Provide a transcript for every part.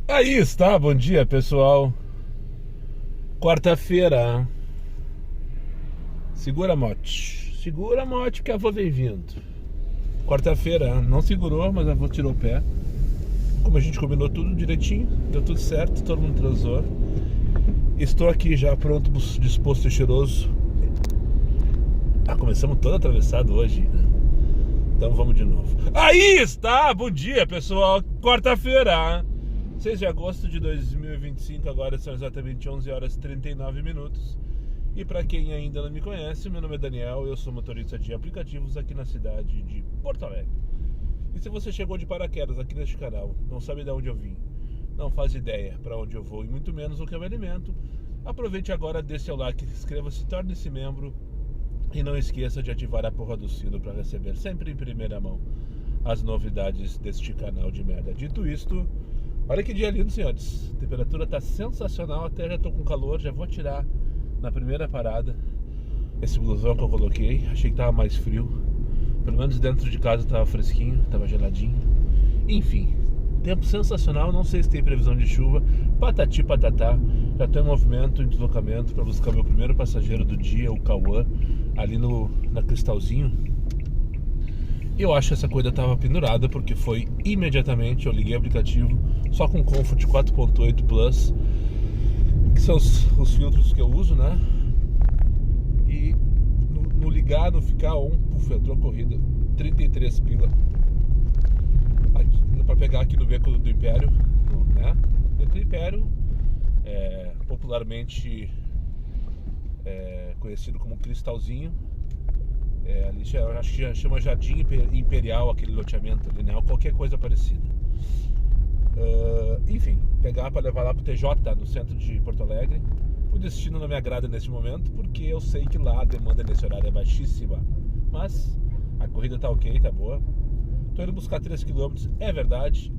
Aí está, bom dia pessoal. Quarta-feira. Segura a mote que a avó vem vindo. Quarta-feira, não segurou, mas a avó tirou o pé. Como a gente combinou tudo direitinho, deu tudo certo, todo mundo transou. Estou aqui já pronto, disposto e cheiroso. Começamos todo atravessado hoje, né? Então vamos de novo. Aí está, bom dia pessoal. Quarta-feira, 6 de agosto de 2025, agora são exatamente 11 horas e 39 minutos. E para quem ainda não me conhece, meu nome é Daniel, eu sou motorista de aplicativos aqui na cidade de Porto Alegre. E se você chegou de paraquedas aqui neste canal, não sabe de onde eu vim, não faz ideia para onde eu vou e muito menos o que eu me alimento, aproveite agora, dê seu like, inscreva-se, torne-se membro e não esqueça de ativar a porra do sino para receber sempre em primeira mão as novidades deste canal de merda. Dito isto, olha que dia lindo, senhores. A temperatura tá sensacional, até já tô com calor, já vou tirar na primeira parada esse blusão que eu coloquei. Achei que tava mais frio. Pelo menos dentro de casa tava fresquinho, tava geladinho. Enfim, tempo sensacional, não sei se tem previsão de chuva. Patati patatá, já tô em movimento, em deslocamento para buscar meu primeiro passageiro do dia, o Cauã, ali na Cristalzinho. Eu acho que essa coisa tava pendurada porque foi imediatamente, eu liguei o aplicativo só com Comfort 4.8 Plus, que são os filtros que eu uso, né? E no ligar, no ficar on, entrou a corrida, 33 pila para pegar aqui no Beco do Império, né? Beco do Império, popularmente conhecido como Cristalzinho. Ali acho que chama Jardim Imperial aquele loteamento ali, né? Ou qualquer coisa parecida. Enfim, pegar para levar lá pro TJ, no centro de Porto Alegre. O destino não me agrada nesse momento, porque eu sei que lá a demanda nesse horário é baixíssima. Mas a corrida tá ok, tá boa. Tô indo buscar 3 km, é verdade,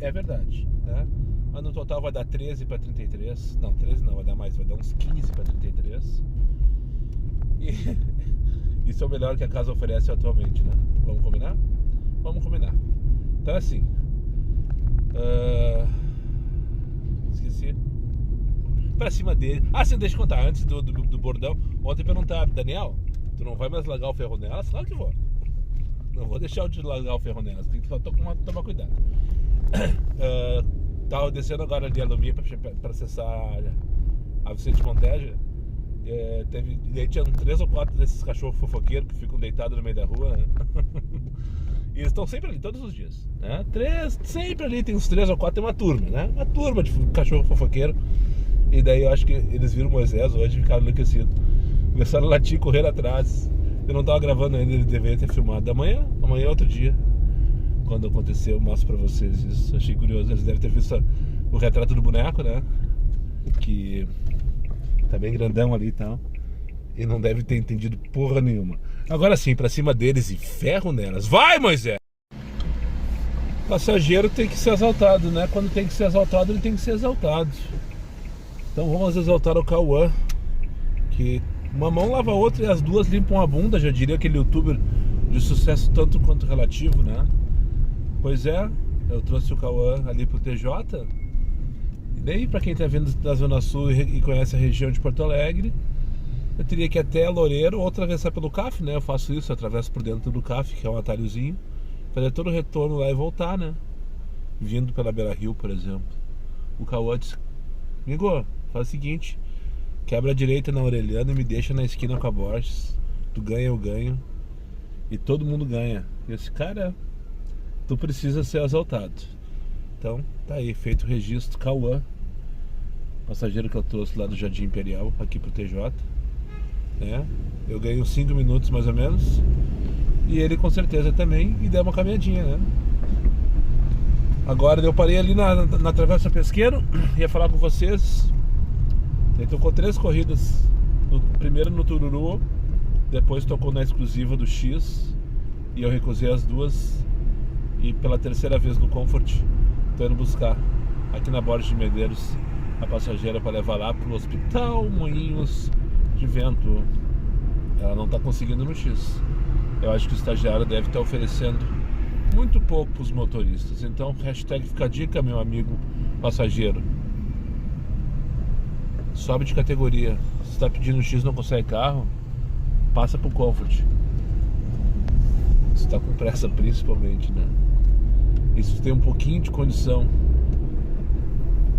né? Mas no total vai dar 13 para 33. Não, 13 não, vai dar mais, vai dar uns 15 para 33. E isso é o melhor que a casa oferece atualmente, né? Vamos combinar? Vamos combinar. Então assim, esqueci. Pra cima dele. Sim, deixa eu contar. Antes do bordão, ontem perguntaram: Daniel, tu não vai mais largar o ferro nelas? Claro que vou. Não vou deixar de largar o ferro nelas. Tem que só tomar cuidado. Tava descendo agora de Alumia pra acessar a Vicente Monteja. Daí tinha 3 ou 4 desses cachorros fofoqueiros que ficam deitados no meio da rua, né? E eles estão sempre ali, todos os dias, né? Sempre ali, tem uns 3 ou 4, tem uma turma, né? Uma turma de cachorro fofoqueiro. E daí eu acho que eles viram Moisés hoje e ficaram enlouquecidos. Começaram a latir, correr atrás. Eu não tava gravando ainda, ele deveria ter filmado. Amanhã é outro dia. Quando aconteceu, eu mostro pra vocês isso. Achei curioso, eles devem ter visto o retrato do boneco, né? Que tá bem grandão ali e tal. E não deve ter entendido porra nenhuma. Agora sim, pra cima deles e ferro nelas. Vai, Moisés! Passageiro tem que ser exaltado, né? Quando tem que ser exaltado, ele tem que ser exaltado. Então vamos exaltar o Cauã, que uma mão lava a outra e as duas limpam a bunda, já diria aquele youtuber de sucesso tanto quanto relativo, né? Pois é, eu trouxe o Cauã ali pro TJ. E daí, pra quem tá vindo da Zona Sul e conhece a região de Porto Alegre, eu teria que ir até Loureiro ou atravessar pelo CAF, né? Eu faço isso, eu atravesso por dentro do CAF, que é um atalhozinho, fazer todo o retorno lá e voltar, né? Vindo pela Beira Rio, por exemplo. O Cauã disse: amigo, faz o seguinte, quebra a direita na Aureliano e me deixa na esquina com a Borges. Tu ganha, eu ganho. E todo mundo ganha. E esse cara, tu precisa ser exaltado. Então, tá aí, feito o registro. Cauã, passageiro que eu trouxe lá do Jardim Imperial, aqui pro TJ, né? Eu ganhei uns 5 minutos mais ou menos. E ele com certeza também. E deu uma caminhadinha, né? Agora eu parei ali na Travessa Pesqueiro. Ia falar com vocês. Ele tocou 3 corridas. Primeiro no Tururu, depois tocou na exclusiva do X, e eu recusei as 2. E pela 3ª vez no Comfort, tô indo buscar aqui na Borges de Medeiros a passageira para levar lá pro Hospital Moinhos de Vento. Ela não tá conseguindo no X. Eu acho que o estagiário deve estar oferecendo muito pouco para os motoristas. Então, hashtag fica a dica, meu amigo passageiro. sobe de categoria. Se tá pedindo X e não consegue carro, passa pro Comfort. Se tá com pressa, principalmente, né? E se tem um pouquinho de condição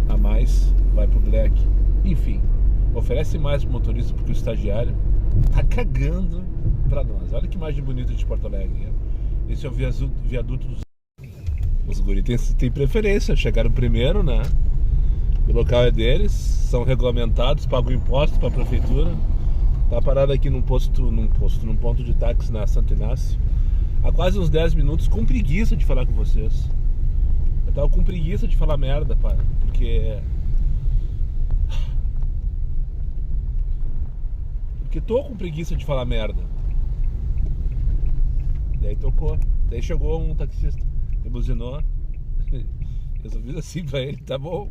a mais, vai pro Black. Enfim, oferece mais pro motorista porque o estagiário tá cagando pra nós. Olha que imagem bonita de Porto Alegre, né? Esse é o viaduto dos... Os guris têm preferência, chegaram primeiro, né? O local é deles, são regulamentados, pagam impostos para a prefeitura. Tá parado aqui num ponto de táxi na Santo Inácio há quase uns 10 minutos, com preguiça de falar com vocês. Eu tava com preguiça de falar merda, pá, porque tô com preguiça de falar merda. Daí tocou, daí chegou um taxista, me buzinou. Resolvi assim pra ele, tá bom,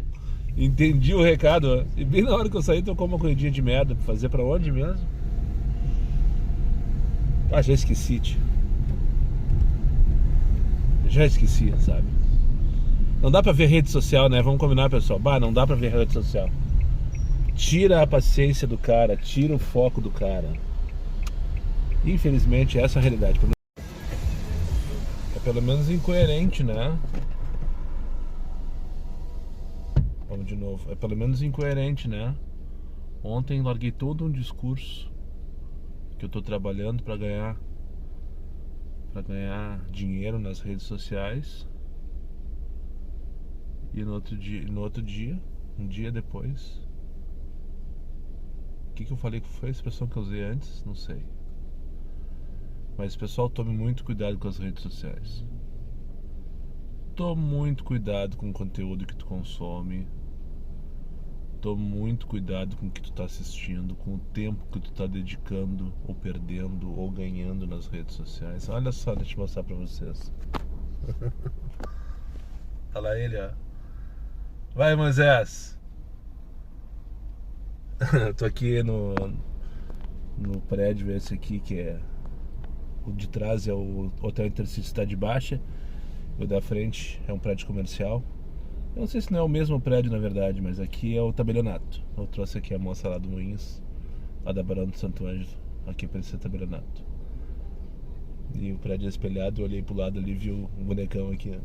entendi o recado, ó. E bem na hora que eu saí tocou uma corridinha de merda pra fazer pra onde mesmo? Ah, já esqueci, tio. Já esqueci, sabe? Não dá pra ver rede social, né? Vamos combinar, pessoal. Bah, não dá pra ver rede social. Tira a paciência do cara, tira o foco do cara. Infelizmente, essa é a realidade. É pelo menos incoerente, né? Vamos de novo. É pelo menos incoerente, né? Ontem larguei todo um discurso que eu tô trabalhando pra ganhar dinheiro nas redes sociais. E no outro dia, um dia depois, o que eu falei que foi a expressão que eu usei antes? Não sei. Mas pessoal, tome muito cuidado com as redes sociais. Tome muito cuidado com o conteúdo que tu consome. Tome muito cuidado com o que tu tá assistindo, com o tempo que tu tá dedicando, ou perdendo, ou ganhando nas redes sociais. Olha só, deixa eu mostrar pra vocês. Olha lá ele, ó. Vai, Moisés. Tô aqui no prédio esse aqui, que é o de trás é o Hotel Intercity Cidade Baixa. O da frente é um prédio comercial. Eu não sei se não é o mesmo prédio, na verdade, mas aqui é o tabelionato. Eu trouxe aqui a moça lá do Moinhos, lá da Barão do Santo Ângelo, aqui para esse tabelionato. E o prédio é espelhado, eu olhei pro lado ali e vi o bonecão aqui, ó.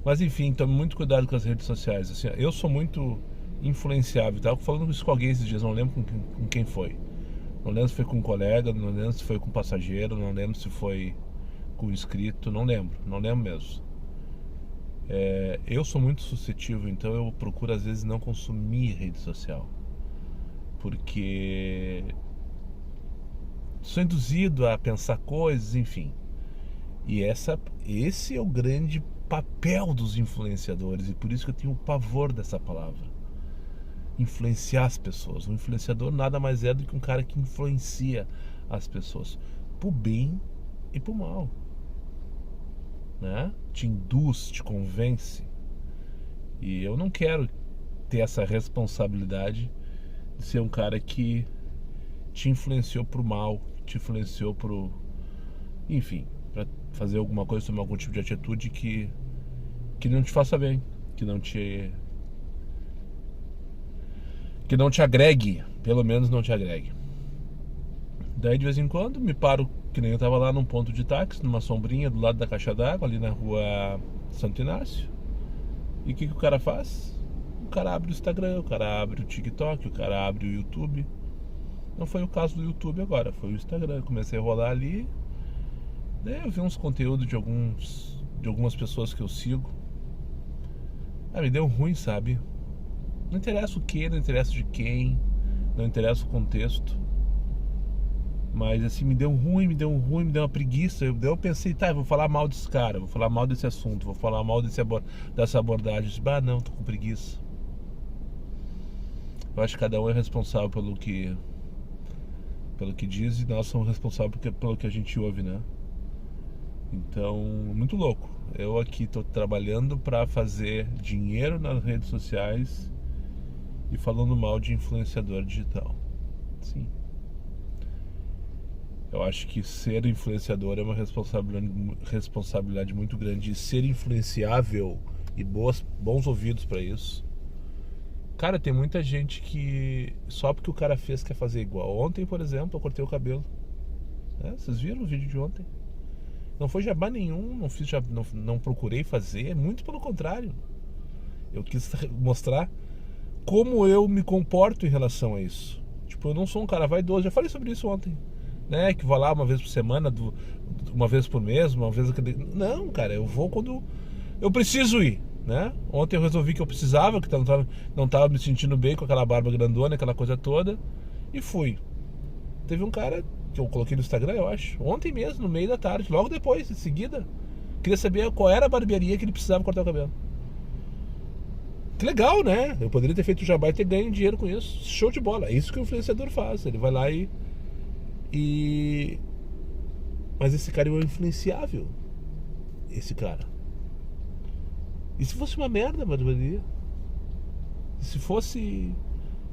Mas enfim, tome muito cuidado com as redes sociais. Assim, eu sou muito influenciável. Estava falando isso com alguém esses dias, não lembro com quem foi. Não lembro se foi com um colega, não lembro se foi com um passageiro, não lembro se foi com um inscrito, não lembro mesmo. Eu sou muito suscetível, então eu procuro às vezes não consumir rede social, porque sou induzido a pensar coisas, enfim. E esse é o grande papel dos influenciadores, e por isso que eu tenho o pavor dessa palavra. Influenciar as pessoas. Um influenciador nada mais é do que um cara que influencia as pessoas pro bem e pro mal, né? Te induz, te convence. E eu não quero ter essa responsabilidade de ser um cara que te influenciou pro mal, te influenciou pro... enfim, pra fazer alguma coisa, tomar algum tipo de atitude que não te faça bem, que não te agregue, pelo menos não te agregue. Daí de vez em quando me paro, que nem eu tava lá num ponto de táxi, numa sombrinha do lado da caixa d'água, ali na rua Santo Inácio. E o que o cara faz? O cara abre o Instagram, o cara abre o TikTok, o cara abre o YouTube. Não foi o caso do YouTube agora, foi o Instagram. Eu comecei a rolar ali, daí eu vi uns conteúdos de algumas pessoas que eu sigo. Me deu ruim, sabe? Não interessa o que, não interessa de quem, não interessa o contexto. Mas assim, me deu uma preguiça. Eu pensei, eu vou falar mal desse cara, vou falar mal desse assunto, vou falar mal dessa abordagem. Eu disse, não, tô com preguiça. Eu acho que cada um é responsável pelo que diz, e nós somos responsáveis pelo que a gente ouve, né? Então, muito louco. Eu aqui tô trabalhando pra fazer dinheiro nas redes sociais e falando mal de influenciador digital. Sim. Eu acho que ser influenciador é uma responsabilidade muito grande. E ser influenciável e bons ouvidos para isso Cara, tem muita gente que só porque o cara fez quer fazer igual. Ontem, por exemplo, eu cortei o cabelo. Vocês viram o vídeo de ontem? Não foi jabá nenhum, não procurei fazer, muito pelo contrário. Eu quis mostrar como eu me comporto em relação a isso. Tipo, eu não sou um cara vaidoso, já falei sobre isso ontem, né? Que vou lá uma vez por semana, uma vez por mês, uma vez... Não, cara, eu vou quando eu preciso ir, né? Ontem eu resolvi que eu precisava, que não tava me sentindo bem com aquela barba grandona, aquela coisa toda, e fui. Teve um cara que eu coloquei no Instagram, eu acho, ontem mesmo, no meio da tarde, logo depois, em seguida, queria saber qual era a barbearia que ele precisava cortar o cabelo. Que legal, né? Eu poderia ter feito o jabá e ter ganho dinheiro com isso. Show de bola. É isso que o influenciador faz. Ele vai lá e... Mas esse cara é influenciável. Esse cara. E se fosse uma merda a barbearia? E se fosse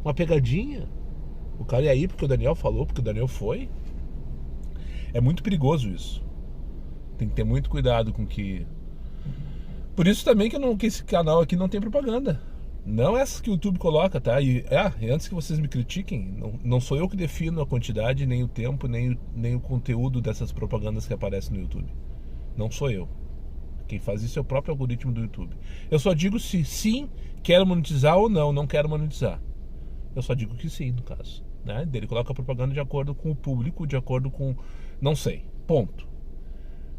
uma pegadinha? O cara ia aí porque o Daniel falou, porque o Daniel foi? É muito perigoso isso. Tem que ter muito cuidado com que... Por isso também que esse canal aqui não tem propaganda. Não essa que o YouTube coloca, tá? E antes que vocês me critiquem, não sou eu que defino a quantidade, nem o tempo, nem o conteúdo dessas propagandas que aparecem no YouTube. Não sou eu. Quem faz isso é o próprio algoritmo do YouTube. Eu só digo se sim, quero monetizar ou não quero monetizar. Eu só digo que sim, no caso, né? Ele coloca a propaganda de acordo com o público, de acordo com... Não sei, ponto.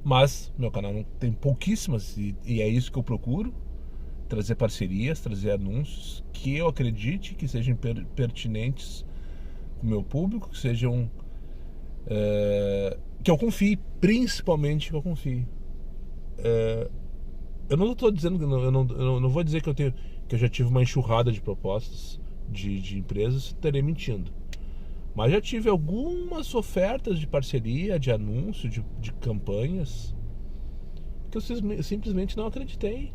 Mas meu canal não tem pouquíssimas, e é isso que eu procuro: trazer parcerias, trazer anúncios que eu acredite que sejam pertinentes com o meu público, que sejam que eu confie, principalmente que eu confie. Eu não estou dizendo que eu não vou dizer que eu já tive uma enxurrada de propostas de empresas, estarei mentindo. Mas já tive algumas ofertas de parceria, de anúncio, de campanhas, que eu simplesmente não acreditei.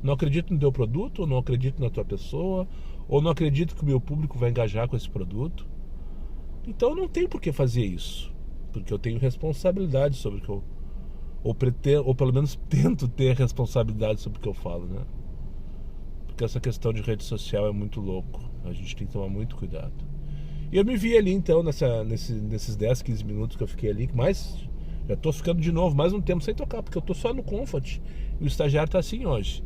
Não acredito no teu produto, ou não acredito na tua pessoa, ou não acredito que o meu público vai engajar com esse produto. Então não tem por que fazer isso, porque eu tenho responsabilidade sobre o que eu... Ou pelo menos tento ter responsabilidade sobre o que eu falo, né? Porque essa questão de rede social é muito louco. A gente tem que tomar muito cuidado. E eu me vi ali então, nesses 10, 15 minutos que eu fiquei ali, mas já tô ficando de novo mais um tempo sem tocar, porque eu tô só no Comfort. E o estagiário tá assim hoje.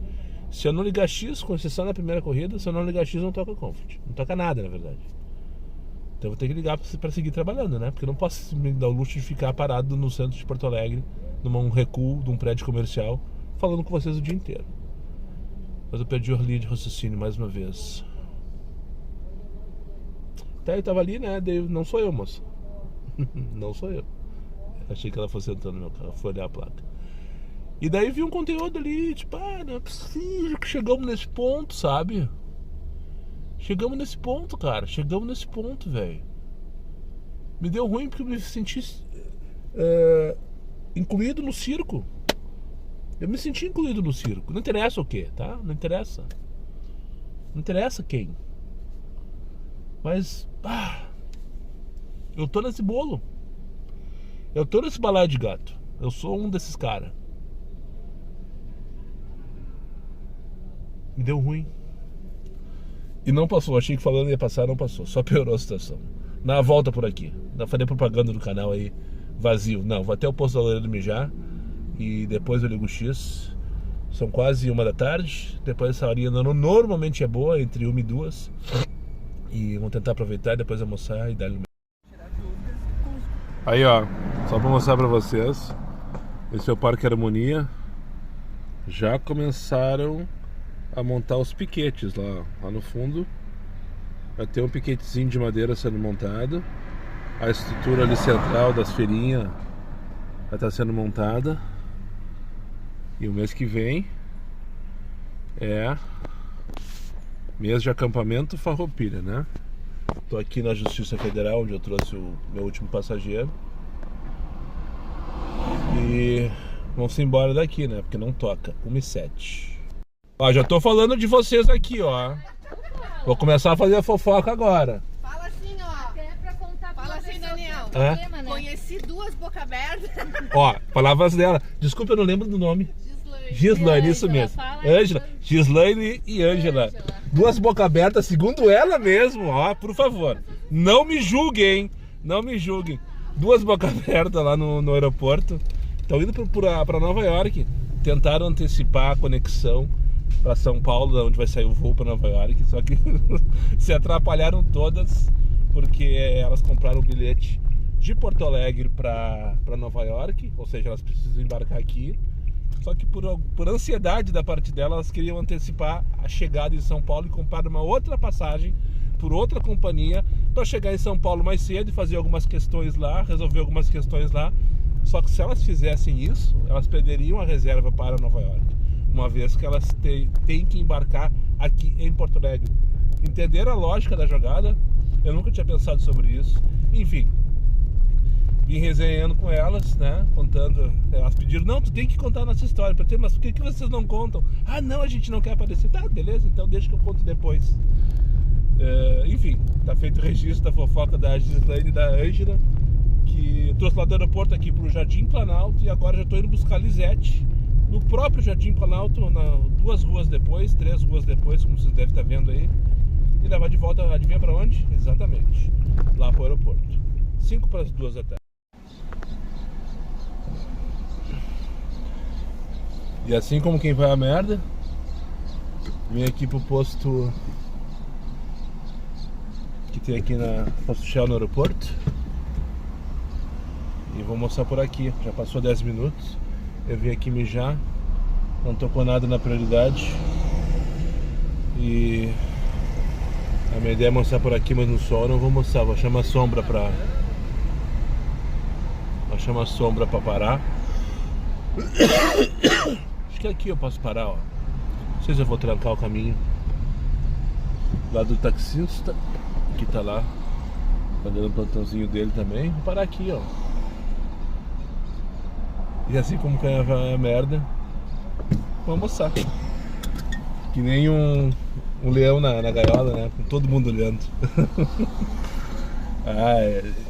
Se eu não ligar X, com exceção na primeira corrida, se eu não ligar X, não toca Comfort. Não toca nada, na verdade. Então eu vou ter que ligar pra seguir trabalhando, né? Porque eu não posso me dar o luxo de ficar parado no centro de Porto Alegre, num recuo de um prédio comercial, falando com vocês o dia inteiro. Mas eu perdi o linha de raciocínio mais uma vez. Até eu tava ali, né? Não sou eu, moça. Não sou eu. Achei que ela fosse entrando no meu carro, foi olhar a placa. E daí vi um conteúdo ali, tipo, não é possível que chegamos nesse ponto, sabe? Chegamos nesse ponto, cara. Chegamos nesse ponto, velho. Me deu ruim porque eu me senti incluído no circo. Eu me senti incluído no circo. Não interessa o que, tá? Não interessa. Não interessa quem. Mas eu tô nesse bolo. Eu tô nesse balaio de gato. Eu sou um desses caras. Me deu ruim. E não passou. Achei que falando ia passar, não passou. Só piorou a situação. Na volta por aqui. Não falei propaganda do canal aí vazio. Não, vou até o posto da Loreira mijar. E depois eu ligo o X. São quase 1 da tarde. Depois essa horinha normalmente é boa, entre 1 e 2. E vamos tentar aproveitar e depois almoçar e dar ele. Aí, ó, só pra mostrar pra vocês, esse é o Parque Harmonia. Já começaram a montar os piquetes lá no fundo. Vai ter um piquetezinho de madeira sendo montado. A estrutura ali central das feirinhas vai estar sendo montada. E o mês que vem é mês de acampamento Farroupilha, né? Tô aqui na Justiça Federal, onde eu trouxe o meu último passageiro. E vamos embora daqui, né? Porque não toca. 1h07. Ó, já tô falando de vocês aqui, ó. Vou começar a fazer a fofoca agora. Fala assim, ó. Até pra contar. Fala assim, Daniel. Problema, né? Conheci 2 boca aberta. Ó, palavras dela. Desculpa, eu não lembro do nome. Gislaine, isso mesmo. Ângela. Gislaine e Ângela. Duas boca abertas, segundo ela mesmo, ó, por favor. Não me julguem, não me julguem. Duas boca abertas lá no aeroporto. Estão indo para Nova York. Tentaram antecipar a conexão para São Paulo, de onde vai sair o voo para Nova York. Só que se atrapalharam todas, porque elas compraram um bilhete de Porto Alegre para Nova York. Ou seja, elas precisam embarcar aqui. Só que por ansiedade da parte dela, elas queriam antecipar a chegada em São Paulo e comprar uma outra passagem por outra companhia para chegar em São Paulo mais cedo e fazer algumas questões lá, resolver algumas questões lá. Só que se elas fizessem isso, elas perderiam a reserva para Nova York, uma vez que elas têm que embarcar aqui em Porto Alegre. Entenderam a lógica da jogada? Eu nunca tinha pensado sobre isso. Enfim, vim resenhando com elas, né, contando. Elas pediram, não, tu tem que contar a nossa história. Eu falei, mas por que vocês não contam? Ah, não, a gente não quer aparecer. Tá, beleza, então deixa que eu conto depois. Enfim, tá feito o registro da fofoca da Gislaine e da Ângela, que trouxe lá do aeroporto aqui pro Jardim Planalto, e agora já tô indo buscar a Lisete no próprio Jardim Planalto, 2 ruas depois, 3 ruas depois, como vocês devem estar vendo aí, e levar de volta, adivinha pra onde? Exatamente, lá pro aeroporto. 5 para as 2 da tarde. E assim como quem vai a merda, vem aqui pro posto que tem aqui na Posto Shell no aeroporto. E vou mostrar por aqui. Já passou 10 minutos. Eu vim aqui mijar. Não tô com nada na prioridade. E a minha ideia é mostrar por aqui, mas no sol eu não vou mostrar. Vou chamar sombra pra parar. Acho que aqui eu posso parar, ó. Não sei se eu vou trancar o caminho. Lá do taxista, que tá lá fazendo o plantãozinho dele também. Vou parar aqui, ó. E assim como cai a merda, vou almoçar. Que nem um leão na gaiola, né? Com todo mundo olhando.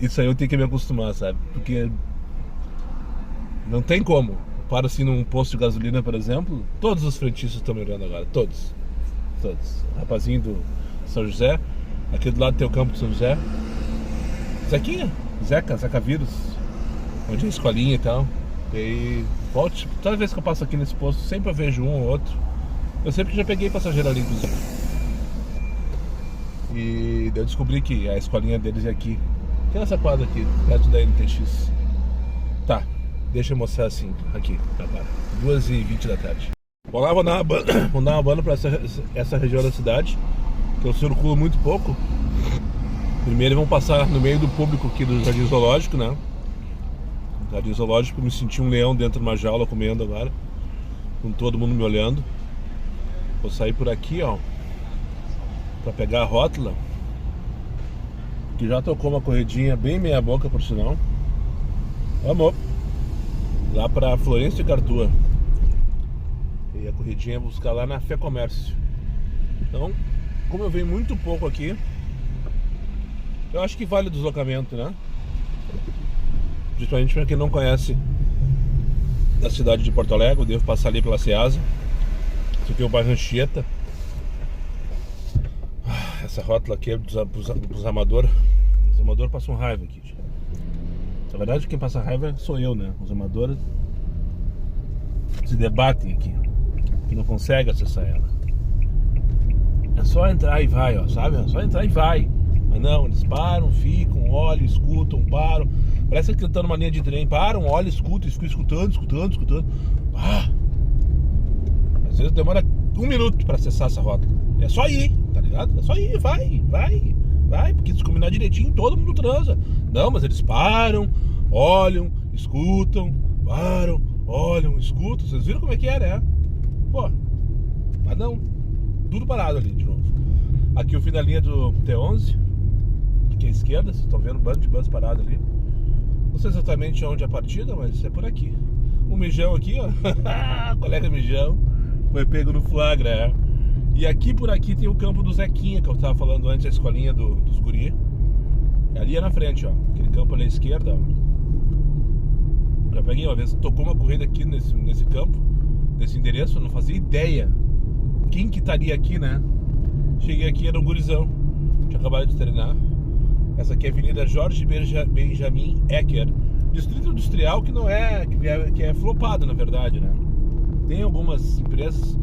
Isso aí eu tenho que me acostumar, sabe? Porque não tem como. Paro assim num posto de gasolina, por exemplo, todos os frentistas estão me olhando agora. Todos. Rapazinho do São José. Aqui do lado tem o campo de São José. Zequinha, Zeca Vírus, onde é a escolinha e tal. E aí, volte, toda vez que eu passo aqui nesse posto, sempre eu vejo um ou outro. Eu sempre já peguei passageiro ali, inclusive. E eu descobri que a escolinha deles é aqui. Tem essa quadra aqui, perto da NTX. Tá, deixa eu mostrar assim, aqui, 2h20 da tarde. Vou lá, vou dar uma banda pra essa região da cidade, que eu circulo muito pouco. Primeiro vamos passar no meio do público aqui do Jardim Zoológico, né? Jardim Zoológico, me senti um leão dentro de uma jaula comendo agora, com todo mundo me olhando. Vou sair por aqui, ó, pra pegar a rótula, que já tocou uma corridinha bem meia boca, por sinal. Vamos lá pra Florencio de Cartua. E a corridinha é buscar lá na Fé Comércio. Então, como eu venho muito pouco aqui, eu acho que vale o deslocamento, né? Principalmente para quem não conhece a cidade de Porto Alegre, eu devo passar ali pela Ceasa. Isso aqui é o bairro Anchieta. Essa rótula aqui é dos amadores. Os amadores passam raiva aqui. Na verdade, quem passa raiva sou eu, né? Os amadores se debatem aqui, que não consegue acessar ela. É só entrar e vai, ó, sabe? É só entrar e vai. Mas não, eles param, ficam, olham, escutam, param. Parece que estão numa linha de trem. Param, olham, escutam, ficam escutando. Às vezes demora 1 minuto pra acessar essa rota. É só ir, tá ligado? É só ir, vai. Porque se combinar direitinho, todo mundo transa. Não, mas eles param, olham, escutam, param, olham, escutam. Vocês viram como é que é, né? Pô, mas não. Tudo parado ali de novo. Aqui o fim da linha do T11, aqui à esquerda, vocês estão vendo um bando de bus parado ali. Não sei exatamente onde é a partida, mas é por aqui. Um mijão aqui, ó. Colega mijão. Foi pego no flagra, é. E aqui por aqui tem o campo do Zequinha, que eu tava falando antes, a escolinha dos guri. Ali é na frente, ó. Aquele campo ali à esquerda, ó. Já peguei uma vez, tocou uma corrida aqui nesse campo, nesse endereço, eu não fazia ideia quem que estaria aqui, né? Cheguei aqui, era um gurizão. Tinha acabado de treinar. Essa aqui é a Avenida Jorge Benjamin Ecker. Distrito Industrial que não é... Que é flopado, na verdade, né? Tem algumas empresas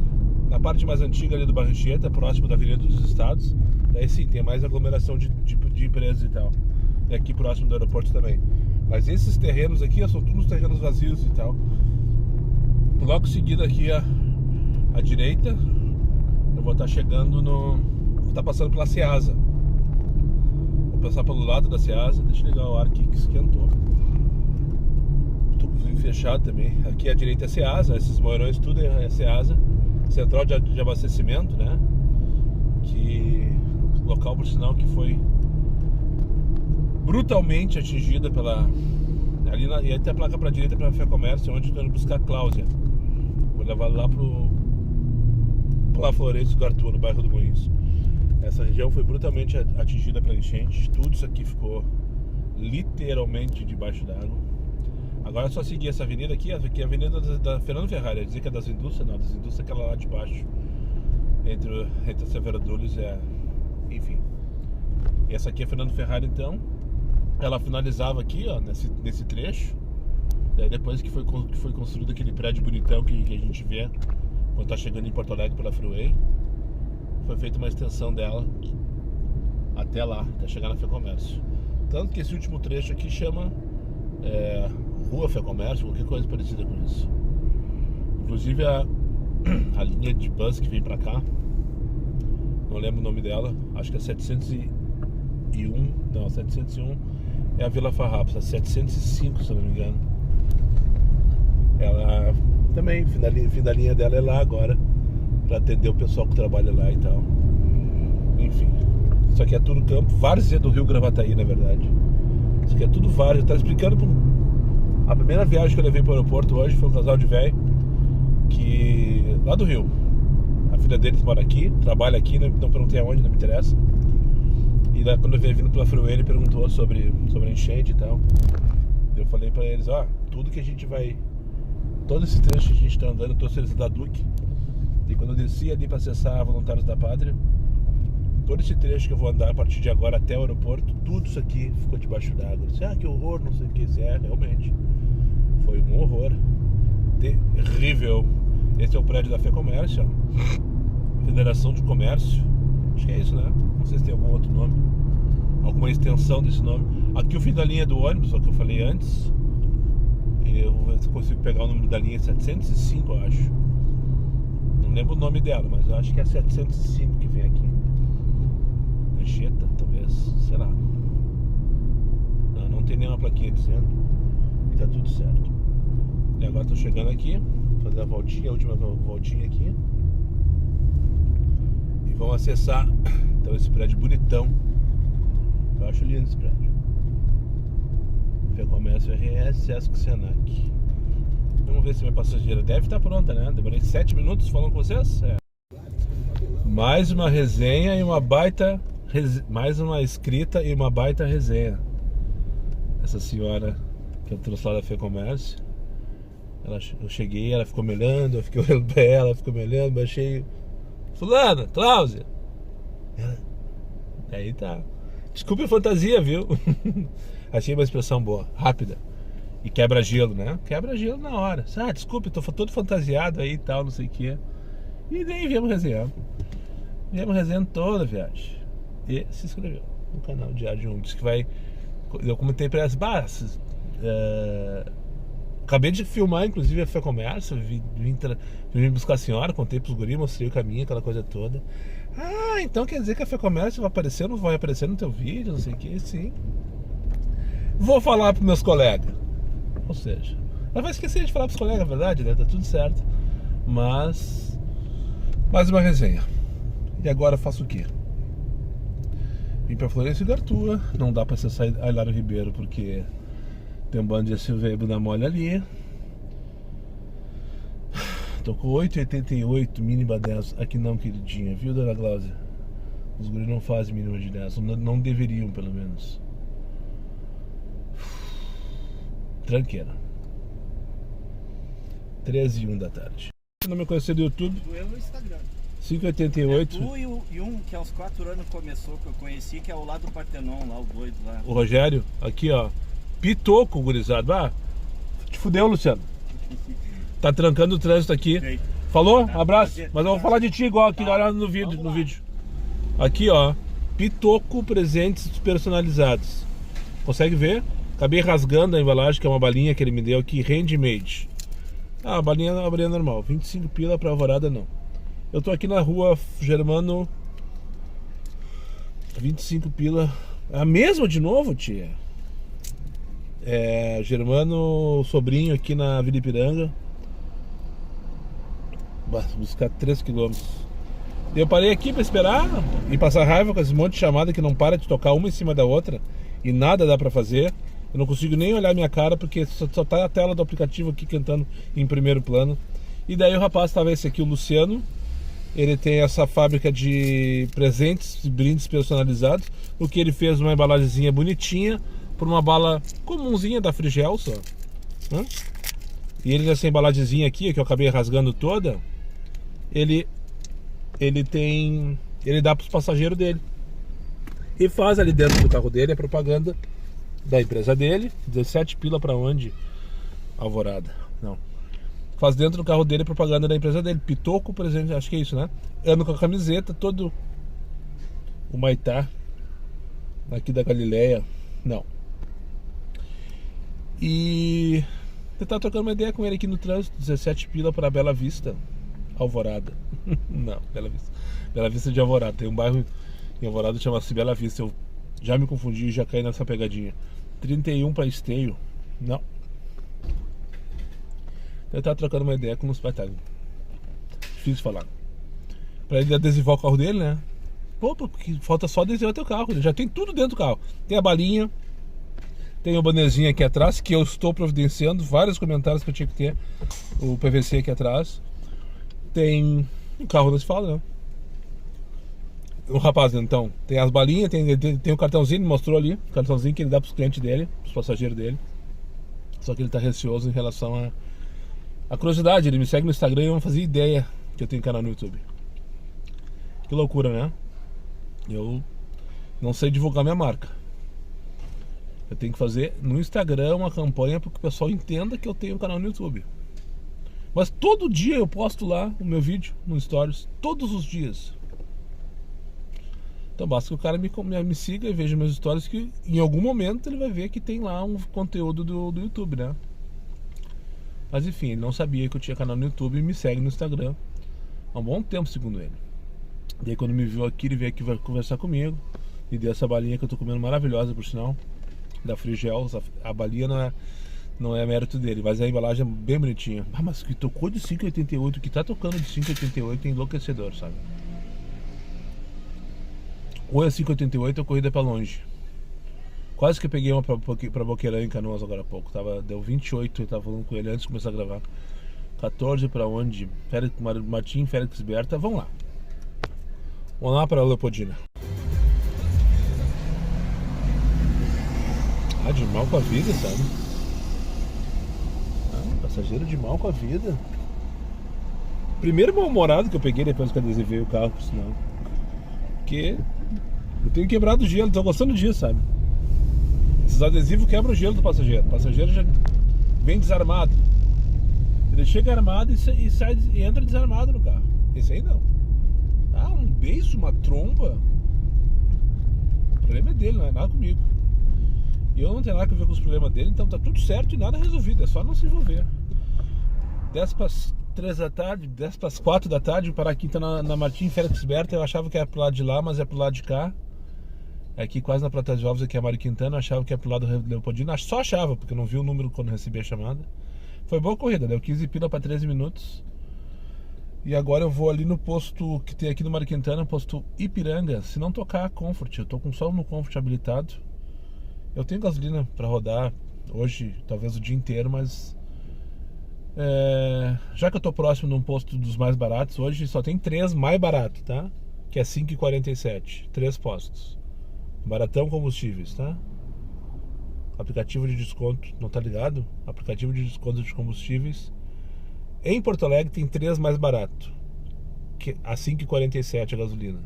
na parte mais antiga ali do Bairro Anchieta, próximo da Avenida dos Estados. Daí sim, tem mais aglomeração de empresas e tal. E aqui próximo do aeroporto também. Mas esses terrenos aqui são todos terrenos vazios e tal. Logo seguido aqui à direita, eu vou estar chegando no... Vou estar passando pela Ceasa. Vou passar pelo lado da Ceasa. Deixa eu ligar o ar aqui que esquentou. Tô com o vinho fechado também. Aqui à direita é Ceasa, esses moirões tudo é Ceasa. Central de abastecimento, né? Que... Local, por sinal, que foi brutalmente atingida pela... Ali e aí tem a placa pra direita pra Fé Comércio, onde estou indo buscar a Cláudia. Vou levar lá pra Florencio do Arthur, no bairro do Moinhos. Essa região foi brutalmente atingida pela enchente. Tudo isso aqui ficou literalmente debaixo d'água. Agora é só seguir essa avenida aqui. Aqui é a avenida da Fernando Ferrari. Ia dizer que é das indústrias, não. Das indústrias é aquela lá de baixo. Entre a Severo Dulles e a... Enfim. E essa aqui é a Fernando Ferrari, então. Ela finalizava aqui, ó, nesse trecho. Daí depois que foi construído aquele prédio bonitão que a gente vê quando tá chegando em Porto Alegre pela Freeway, foi feita uma extensão dela até lá, até chegar na Fé Comércio. Tanto que esse último trecho aqui chama Rua Fé Comércio, qualquer coisa parecida com isso. Inclusive a linha de bus que vem pra cá, não lembro o nome dela, acho que é 701, não, 701 é a Vila Farrapos, a 705 se eu não me engano. Ela também, fim da linha dela é lá agora, pra atender o pessoal que trabalha lá e tal. Enfim, isso aqui é tudo campo, várzea do Rio Gravataí, na verdade. Isso aqui é tudo várzea. Eu tava explicando a primeira viagem que eu levei pro aeroporto hoje foi um casal de velho que lá do Rio. A filha deles mora aqui, trabalha aqui, não perguntei aonde, não me interessa. E lá, quando eu veio vindo pela Freeway, ele perguntou sobre a enchente e tal. Eu falei pra eles, ó, tudo que a gente vai... Todo esse trecho que a gente tá andando, eu trouxe eles da Duque. E quando eu desci ali pra acessar Voluntários da Pátria, todo esse trecho que eu vou andar a partir de agora até o aeroporto, tudo isso aqui ficou debaixo d'água. Eu disse, que horror, não sei o que. Realmente, foi um horror terrível. Esse é o prédio da Fé Comércio, Federação de Comércio. Acho que é isso, né? Não sei se tem algum outro nome, alguma extensão desse nome. Aqui o fim da linha do ônibus, o que eu falei antes. Eu vou ver se eu consigo pegar o número da linha 705, eu acho. Não lembro o nome dela, mas eu acho que é a 705 que vem aqui. Anchieta, talvez, sei lá. Não tem nenhuma plaquinha dizendo. E tá tudo certo. E agora tô chegando aqui, fazer a voltinha, a última voltinha aqui. E vamos acessar então esse prédio bonitão. Eu acho lindo esse prédio. Fé Comércio RS, Sesc Senac. Vamos ver se minha passageira deve estar pronta, né? Demorei 7 minutos falando com vocês. Mais uma resenha e uma baita... Mais uma escrita e uma baita resenha. Essa senhora que eu trouxe lá da Fé Comércio. Eu cheguei, ela ficou me olhando, eu fiquei olhando pra ela, ela ficou me olhando, baixei... Fulana, Cláudia. Aí tá. Desculpe a fantasia, viu? Achei uma expressão boa, rápida. E quebra gelo, né? Quebra gelo na hora. Desculpe, tô todo fantasiado aí e tal, não sei o que. E daí viemos resenhar. Viemos resenhando toda a viagem. E se inscreveu no canal Diário de um. Diz que vai... Eu comentei pra ela, acabei de filmar, inclusive, a Fé Comércio. Vim buscar a senhora, contei pros guris, mostrei o caminho, aquela coisa toda. Então quer dizer que a Fé Comércio vai aparecer, não vai aparecer no teu vídeo, não sei o que, sim. Vou falar pros meus colegas. Ou seja, ela vai esquecer de falar pros colegas, a verdade, né? Tá tudo certo. Mas... mais uma resenha. E agora eu faço o quê? Vim pra Florencio do Arthur. Não dá pra acessar a Hilário Ribeiro porque tem um bando de SUV bunda mole ali. Tô com 8,88 mínima 10. Aqui não, queridinha, viu, dona Cláudia? Os guris não fazem mínima de 10. Não deveriam, pelo menos. Tranqueira. 13h01 da tarde. Se não me conhecer do YouTube, no Instagram. 5,88. Tu e um que há uns 4 anos começou, que eu conheci, que é o lá do Partenon, lá o doido lá. O Rogério, aqui ó, pitoco, gurizado. Ah, te fudeu, Luciano. Tá trancando o trânsito aqui. Sei. Falou? Tá, Abraço. prazer. Mas eu vou falar de ti igual aqui, Tá. olha no vídeo, Vamos no lá. vídeo. Aqui ó, pitoco presentes personalizados. Consegue ver? Acabei rasgando a embalagem, que é uma balinha que ele me deu aqui, handmade. Ah, a balinha normal, 25 pila pra Alvorada não. Eu tô aqui na rua Germano, 25 pila. A mesma de novo, tia? É, Germano Sobrinho aqui na Vila Ipiranga. Buscar 3 km. Eu parei aqui pra esperar e passar raiva com esse monte de chamada que não para de tocar uma em cima da outra e nada dá pra fazer. Eu não consigo nem olhar minha cara porque só tá a tela do aplicativo aqui cantando em primeiro plano. E daí o rapaz tava esse aqui, o Luciano. Ele tem essa fábrica de presentes, de brindes personalizados. O que ele fez uma embalagenzinha bonitinha por uma bala comumzinha da Frigel só. Hã? E ele nessa embalagenzinha aqui, que eu acabei rasgando toda, ele dá para os passageiros dele. E faz ali dentro do carro dele a propaganda da empresa dele. 17 pila para onde? Alvorada. Não. Faz dentro do carro dele a propaganda da empresa dele. Pitoco presente, acho que é isso, né? Ando com a camiseta, todo o Maitá aqui da Galileia. Não. E eu tava trocando uma ideia com ele aqui no trânsito. 17 pila para Bela Vista, Alvorada. Não, Bela Vista. Bela Vista de Alvorada. Tem um bairro em Alvorada que chama-se Bela Vista. Eu já me confundi e já caí nessa pegadinha. 31 para Esteio. Não. Eu tava trocando uma ideia com os pais. Difícil falar. Pra ele adesivar o carro dele, né? Pô, porque falta só adesivar teu carro. Ele já tem tudo dentro do carro. Tem a balinha. Tem o bonezinho aqui atrás, que eu estou providenciando. Vários comentários que eu tinha que ter. O PVC aqui atrás. Tem o carro no asfalto, né? O rapaz, então, tem as balinhas, tem o cartãozinho, ele mostrou ali. O cartãozinho que ele dá pros clientes dele, pros passageiros dele. Só que ele tá receoso em relação a curiosidade. Ele me segue no Instagram e eu não fazia ideia que eu tenho canal no YouTube. Que loucura, né? Eu não sei divulgar minha marca. Eu tenho que fazer no Instagram uma campanha para que o pessoal entenda que eu tenho um canal no YouTube. Mas todo dia eu posto lá o meu vídeo no Stories. Todos os dias. Então basta que o cara me siga e veja meus stories, que em algum momento ele vai ver que tem lá um conteúdo do YouTube, né? Mas enfim, ele não sabia que eu tinha canal no YouTube e me segue no Instagram há um bom tempo, segundo ele. Daí quando me viu aqui, ele veio aqui conversar comigo. Me deu essa balinha que eu tô comendo maravilhosa, por sinal, da Frigel. A balinha não é mérito dele, mas a embalagem é bem bonitinha. Ah, mas que tocou de 5,88, que tá tocando de 5,88 é enlouquecedor, sabe? Ou é 5,88 ou corrida pra longe. Quase que eu peguei uma pra Boqueirão em Canoas agora há pouco. Deu 28, eu tava falando com ele antes de começar a gravar. 14 pra onde? Martim, Félix Berta, vamos lá. Vamos lá pra Leopoldina. Ah, de mal com a vida, sabe? Ah, passageiro de mal com a vida. Primeiro mal-humorado que eu peguei depois que eu adesivei o carro, por sinal. Porque eu tenho quebrado o gelo, tô gostando disso, sabe? Esses adesivos quebram o gelo do passageiro. O passageiro já vem desarmado. Ele chega armado e sai e entra desarmado no carro. Esse aí não. Ah, um beiço, uma tromba. O problema é dele, não é nada comigo. E eu não tenho nada a ver com os problemas dele, então tá tudo certo e nada resolvido. É só não se envolver. 10 para 3 da tarde, 10 para 4 da tarde, parar aqui então na Martim Félix Berta. Eu achava que era pro lado de lá, mas é pro lado de cá. Aqui quase na Prata de Ovos, aqui é a Mário Quintana. Eu achava que era pro lado do Leopoldina. Só achava, porque eu não vi o número quando recebi a chamada. Foi boa corrida, deu 15 pila para 13 minutos. E agora eu vou ali no posto que tem aqui no Mário Quintana, posto Ipiranga. Se não tocar a Comfort, eu tô com só no Comfort habilitado. Eu tenho gasolina para rodar hoje, talvez o dia inteiro, mas já que eu tô próximo de um posto dos mais baratos, hoje só tem 3 mais baratos, tá? Que é 5,47, 3 postos. Baratão Combustíveis, tá? Aplicativo de desconto, não tá ligado? Aplicativo de desconto de combustíveis. Em Porto Alegre tem 3 mais barato, a 5,47 a gasolina.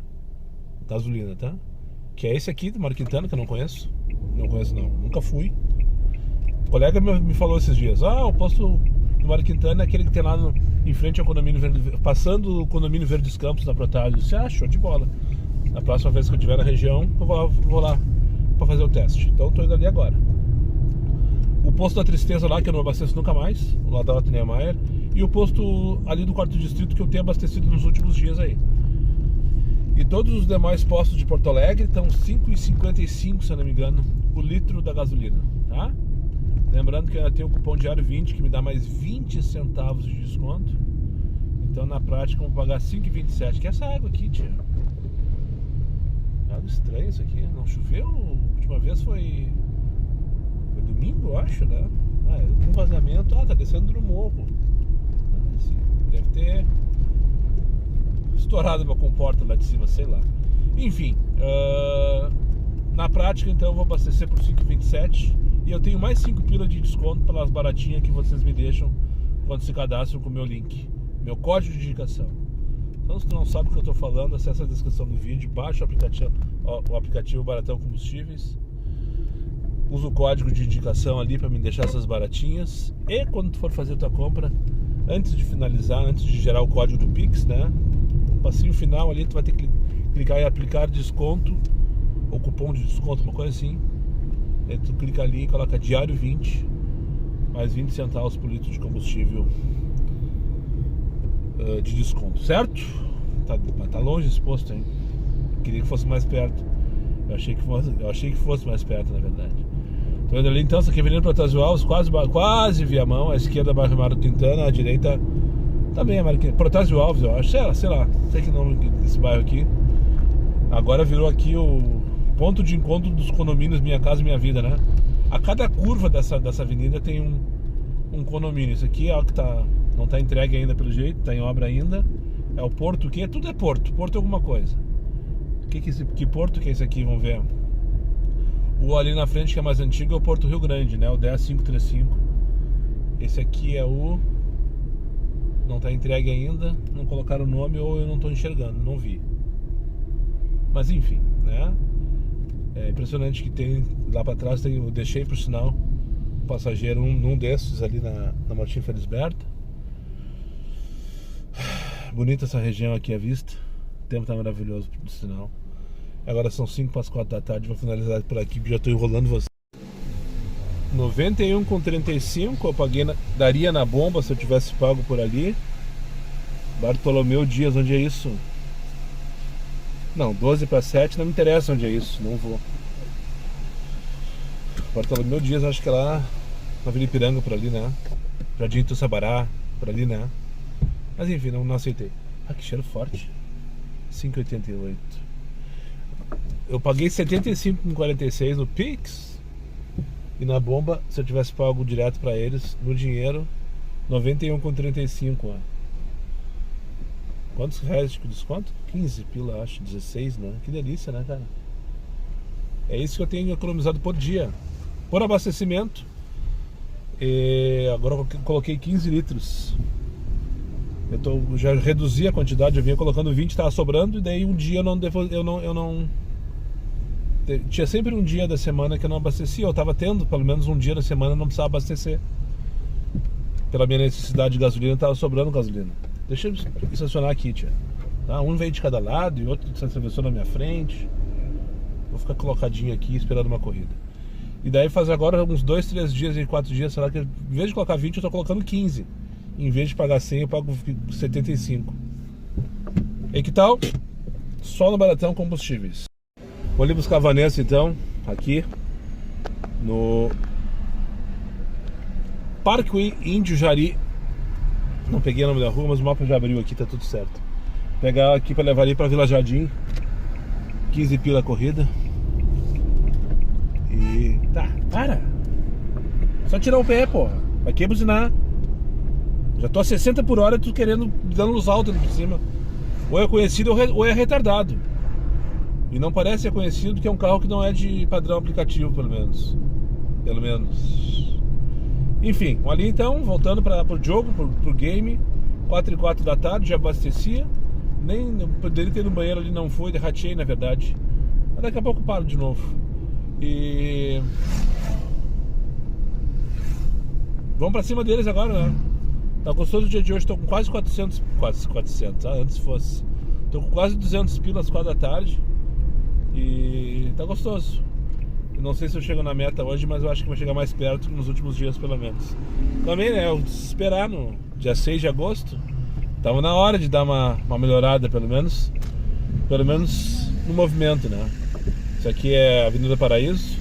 Gasolina, tá? Que é esse aqui do Mário Quintana, que eu não conheço. Não conheço não, nunca fui. O colega me falou esses dias, o posto do Mário Quintana é aquele que tem lá em frente ao condomínio Verde, passando o condomínio Verdes Campos na Protásio. Você show de bola. Na próxima vez que eu estiver na região, eu vou lá para fazer o teste. Então eu tô indo ali agora. O posto da Tristeza lá, que eu não abasteço nunca mais, lá da Otto Niemeyer, e o posto ali do 4º Distrito que eu tenho abastecido nos últimos dias aí. E todos os demais postos de Porto Alegre estão 5,55, se eu não me engano, o litro da gasolina, tá? Lembrando que eu tenho o cupom diário 20, que me dá mais 20 centavos de desconto. Então na prática eu vou pagar 5,27. Que é essa água aqui, tia? Algo estranho isso aqui. Não choveu? A última vez foi domingo, eu acho, né? Um vazamento. Tá descendo do morro. Deve ter estourado uma comporta lá de cima, sei lá. Enfim, na prática então eu vou abastecer por 5,27 e eu tenho mais 5 pila de desconto pelas baratinhas que vocês me deixam quando se cadastram com o meu link, meu código de indicação. Então se tu não sabe o que eu estou falando, acessa a descrição do vídeo, baixa o aplicativo Baratão Combustíveis, usa o código de indicação ali para me deixar essas baratinhas, e quando tu for fazer a tua compra, antes de finalizar, antes de gerar o código do Pix, né? O passinho final ali, tu vai ter que clicar em aplicar desconto, ou cupom de desconto, uma coisa assim. Aí tu clica ali e coloca diário 20, mais 20 centavos por litro de combustível de desconto, certo? Tá longe esse posto, hein? Queria que fosse mais perto. Eu achei que fosse mais perto, na verdade. Tô indo ali então, essa aqui é Avenida Protásio Alves, quase Viamão, à esquerda bairro Mário Quintana, à direita também é Mário Quintana, Protásio Alves, eu acho, sei lá, não sei que nome desse bairro aqui. Agora virou aqui o ponto de encontro dos condomínios Minha Casa Minha Vida, né? A cada curva dessa avenida tem um condomínio. Isso aqui é o que não tá entregue ainda pelo jeito, tá em obra ainda. É o Porto, que tudo é Porto é alguma coisa. Que Porto que é esse aqui, vamos ver. O ali na frente que é mais antigo é o Porto Rio Grande, né? O 10535. Esse aqui é o... Não tá entregue ainda, não colocaram o nome ou eu não tô enxergando, não vi. Mas enfim, né? É impressionante que tem lá pra trás, eu deixei por sinal um passageiro, num desses ali na Martim Felisberto. Bonita essa região aqui à vista. O tempo tá maravilhoso por sinal. Agora são 5 para as 4 da tarde, vou finalizar por aqui que já tô enrolando você. 91,35 eu daria na bomba se eu tivesse pago por ali. Bartolomeu Dias, onde é isso? Não, 12 para 7, não me interessa onde é isso, não vou. Bartolomeu Dias, acho que é lá na Vila Ipiranga, por ali, né? Jardim Tussabará, por ali, né? Mas enfim, não aceitei. Que cheiro forte. 5,88. Eu paguei 75,46 no Pix. E na bomba, se eu tivesse pago direto pra eles, no dinheiro, 91,35, ó. Quantos reais de desconto? 15 pila, acho, 16, né? Que delícia, né, cara? É isso que eu tenho economizado por dia. Por abastecimento. E agora eu coloquei 15 litros. Já reduzi a quantidade, eu vinha colocando 20, tava sobrando, e daí um dia eu não tinha sempre um dia da semana que eu não abastecia. Eu tava tendo pelo menos um dia da semana, eu não precisava abastecer. Pela minha necessidade de gasolina, tava sobrando gasolina. Deixa eu estacionar aqui, tia. Tá? Um veio de cada lado e outro se atravessou na minha frente. Vou ficar colocadinho aqui esperando uma corrida. E daí faz agora uns 2, 3 dias e 4 dias, será que em vez de colocar 20 eu tô colocando 15. Em vez de pagar 100 eu pago 75. E que tal? Só no Baratão Combustíveis. Vou ali buscar a Vanessa então, aqui no Parque Índio Jari. Não peguei o nome da rua, mas o mapa já abriu aqui, tá tudo certo. Vou pegar aqui pra levar ali pra Vila Jardim. 15 pila a corrida. E... tá, para! Só tirar o pé, porra. Vai que buzinar. Já tô a 60 por hora, tu querendo, dando luz alta ali por cima. Ou é conhecido ou é retardado. E não parece ser conhecido, que é um carro que não é de padrão aplicativo, pelo menos. Enfim, ali então, voltando pro jogo, pro game. 4 e 4 da tarde, já abastecia. Nem eu poderia ter ido no banheiro ali, não fui, derratei na verdade. Mas daqui a pouco paro de novo. E vamos pra cima deles agora, né? Tá gostoso o dia de hoje, tô com quase 400, antes fosse. Tô com quase 200 pilas às 4 da tarde. E tá gostoso. Eu não sei se eu chego na meta hoje, mas eu acho que vai chegar mais perto que nos últimos dias, pelo menos. Também, né, eu esperar no dia 6 de agosto. Tava na hora de dar uma melhorada, pelo menos no movimento, né? Isso aqui é a Avenida Paraíso,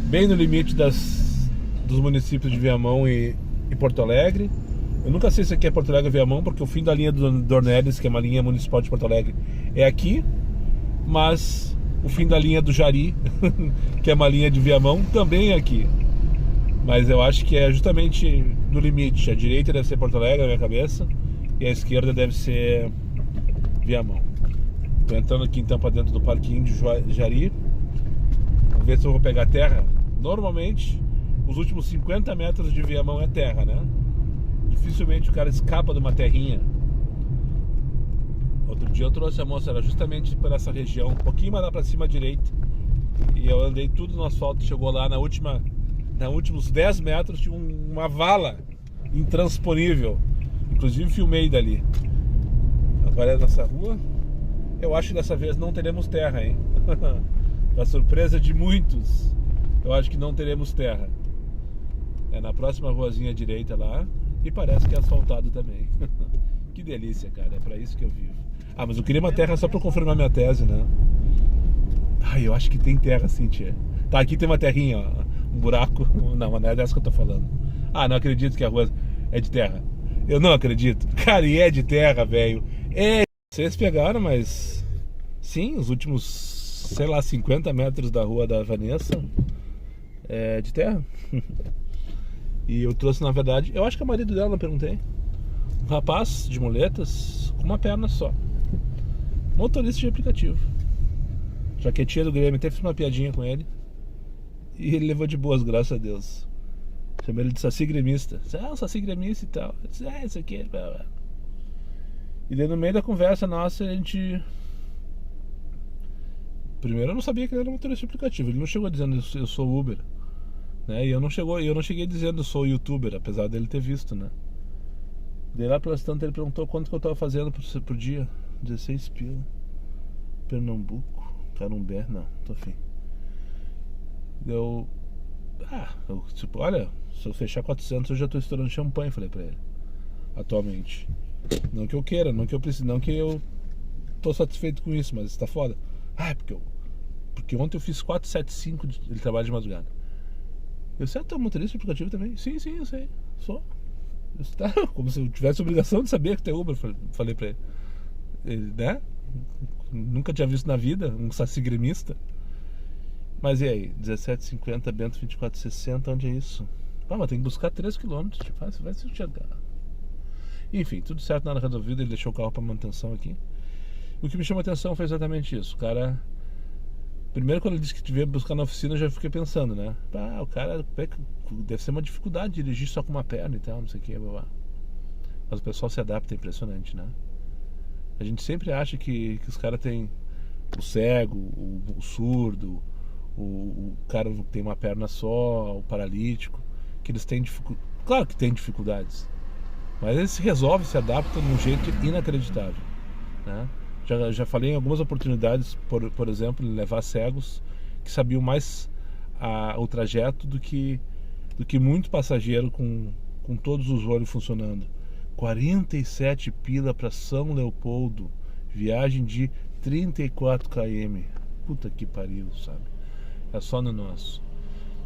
bem no limite dos municípios de Viamão e Porto Alegre. Eu nunca sei se aqui é Porto Alegre ou Viamão, porque o fim da linha do Dornelles, que é uma linha municipal de Porto Alegre, é aqui. Mas o fim da linha do Jari, que é uma linha de Viamão, também é aqui. Mas eu acho que é justamente no limite. A direita deve ser Porto Alegre na minha cabeça e a esquerda deve ser Viamão. Tô entrando aqui então para dentro do parquinho de Jari. Vamos ver se eu vou pegar terra. Normalmente, os últimos 50 metros de Viamão é terra, né? Dificilmente o cara escapa de uma terrinha. Outro dia eu trouxe a moça, era justamente por essa região, um pouquinho mais lá pra cima à direita. E eu andei tudo no asfalto, chegou lá na últimos 10 metros tinha uma vala intransponível. Inclusive filmei dali. Agora é nessa rua. Eu acho que dessa vez não teremos terra, hein? Pra surpresa de muitos, eu acho que não teremos terra. É na próxima ruazinha à direita lá. E parece que é asfaltado também. Que delícia, cara, é pra isso que eu vivo. Ah, mas eu queria uma terra só pra confirmar minha tese, né? Ai, eu acho que tem terra sim, tia. Tá, aqui tem uma terrinha, ó. Um buraco. Não, não é dessa que eu tô falando. Ah, não acredito que a rua é de terra. Eu não acredito. Cara, e é de terra, velho. É. Vocês pegaram, mas... Sim, os últimos, sei lá, 50 metros da rua da Vanessa é de terra. E eu trouxe, na verdade... Eu acho que é o marido dela, não perguntei. Um rapaz de muletas com uma perna só. Motorista de aplicativo. Jaquetinha do Grêmio. Até fiz uma piadinha com ele. E ele levou de boas, graças a Deus. Chamei ele de Saci Gremista. Ah, Saci Gremista e tal. Eu disse, isso aqui. E daí no meio da conversa nossa, a gente... Primeiro eu não sabia que ele era motorista de aplicativo. Ele não chegou dizendo eu sou Uber, né? E eu não cheguei dizendo eu sou YouTuber, apesar dele ter visto, né? Daí lá pelas tantas ele perguntou quanto que eu tava fazendo por dia. 16 pila. Pernambuco, Carumbé, não, tô afim. Tipo, olha, se eu fechar 400 eu já tô estourando champanhe, falei pra ele. Atualmente. Não que eu queira, não que eu precise, não que eu tô satisfeito com isso, mas tá foda. Porque ontem eu fiz 475, ele trabalha de madrugada. Eu sei, tu é motorista de aplicativo também? Sim, eu sei, sou. Tá, como se eu tivesse obrigação de saber que tem Uber, falei pra ele, né? Nunca tinha visto na vida um saci gremista. Mas e aí, 17,50, Bento 24,60, onde é isso? Mas tem que buscar 3 km, vai se enxergar. Enfim, tudo certo, nada resolvido, ele deixou o carro para manutenção aqui. O que me chamou a atenção foi exatamente isso. O cara, primeiro quando ele disse que devia buscar na oficina, eu já fiquei pensando, né? O cara deve ser uma dificuldade dirigir só com uma perna e tal, não sei o que, blá blá. Mas o pessoal se adapta, é impressionante, né? A gente sempre acha que os caras têm o cego, o surdo, o cara que tem uma perna só, o paralítico, que eles têm dificuldades. Claro que tem dificuldades, mas eles se resolvem, se adaptam de um jeito inacreditável, né? Já falei em algumas oportunidades, por exemplo, levar cegos que sabiam mais o trajeto do que muito passageiro com todos os olhos funcionando. 47 pila para São Leopoldo, viagem de 34 km. Puta que pariu, sabe? É só no nosso.